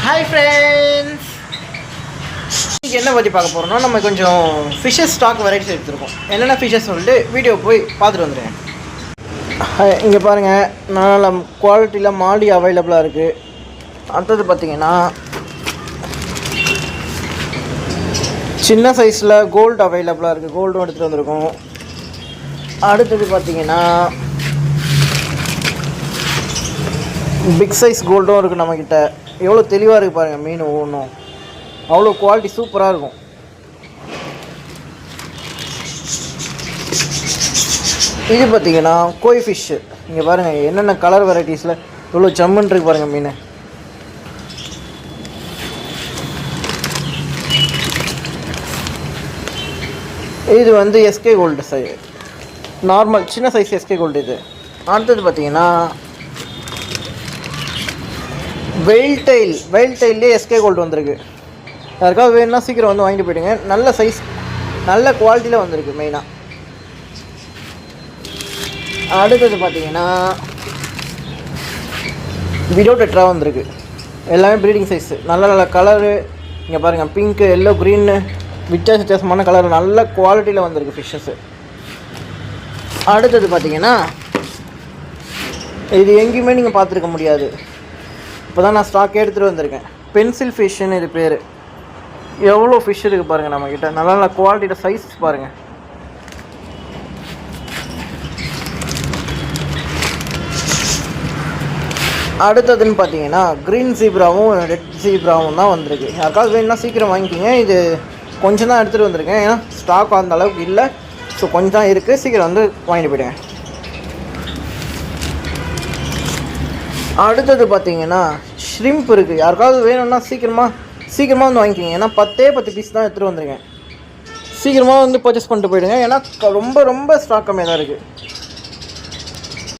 Hi friends, இன்றைக்கி என்ன பற்றி பார்க்க போகிறோம்னா நம்ம கொஞ்சம் ஃபிஷ்ஷஸ் ஸ்டாக் வெரைட்டிஸ் எடுத்துருக்கோம். என்னென்ன ஃபிஷ்ஷஸ் சொல்லிட்டு வீடியோ போய் பார்த்துட்டு வந்துடுங்க. இங்கே பாருங்கள், நல்ல குவாலிட்டியில் மாடி அவைலபிளாக இருக்குது. அடுத்தது பார்த்திங்கன்னா சின்ன சைஸில் கோல்டு அவைலபிளாக இருக்குது, கோல்டும் எடுத்துகிட்டு வந்திருக்கோம். அடுத்தது பார்த்திங்கன்னா பிக் சைஸ் கோல்டும் இருக்குது நம்மக்கிட்ட. எவ்வளோ தெளிவாக இருக்குது பாருங்கள், மீன் ஒவ்வொன்றும் அவ்வளோ குவாலிட்டி சூப்பராக இருக்கும். இது பார்த்திங்கன்னா கோய் ஃபிஷ்ஷு. இங்கே பாருங்கள் என்னென்ன கலர் வெரைட்டிஸில் எவ்வளோ ஜம்முன்னு இருக்குது பாருங்கள் மீன். இது வந்து எஸ்கே கோல்டு சைஸ், நார்மல் சின்ன சைஸ் எஸ்கே கோல்டு இது. அடுத்தது பார்த்திங்கன்னா வெயில் டைல்லே எஸ்கே கோல்டு வந்திருக்கு. யாருக்காவது வேணும்னா சீக்கிரம் வந்து வாங்கிட்டு போயிடுங்க. நல்ல சைஸ், நல்ல குவாலிட்டியில் வந்திருக்கு மெயினாக. அடுத்தது பார்த்திங்கன்னா விடோ டெட்ரா வந்திருக்கு. எல்லாமே ப்ரீடிங் சைஸு, நல்ல நல்ல கலரு. இங்கே பாருங்கள், பிங்க்கு, எல்லோ, க்ரீனு, வித்தியாசமான கலர், நல்ல குவாலிட்டியில் வந்திருக்கு ஃபிஷ்ஷஸ்ஸு. அடுத்தது பார்த்திங்கன்னா இது எங்கேயுமே நீங்கள் பார்த்துருக்க முடியாது, இப்போ தான் நான் ஸ்டாக் எடுத்துகிட்டு வந்திருக்கேன். பென்சில் ஃபிஷ்ஷுன்னு இது பேர். எவ்வளோ ஃபிஷ் இருக்குது பாருங்கள் நம்மக்கிட்ட, நல்ல நல்ல குவாலிட்டியில் சைஸ் பாருங்கள். அடுத்ததுன்னு பார்த்தீங்கன்னா க்ரீன் ஜீப்ராவும் ரெட் ஜீப்ராவும் தான் வந்திருக்கு. யாருக்காவது வேணும்னா சீக்கிரம் வாங்கிக்கிங்க. இது கொஞ்சம் தான் எடுத்துகிட்டு வந்திருக்கேன், ஏன்னா ஸ்டாக் அந்த அளவுக்கு இல்லை. ஸோ கொஞ்சம் தான் இருக்குது, சீக்கிரம் வந்து வாங்கிட்டு போயிடுங்க. அடுத்தது பார்த்தீங்கன்னா ஷ்ரிம்ப் இருக்குது. யாருக்காவது வேணும்னா சீக்கிரமாக வந்து வாங்கிக்கிங்க. ஏன்னா 10 பீஸ் தான் எடுத்துகிட்டு வந்திருக்கேன். சீக்கிரமாக வந்து பர்ச்சேஸ் பண்ணிட்டு போயிடுங்க, ஏன்னா ரொம்ப ஸ்டாக் கம்மியாக தான் இருக்குது.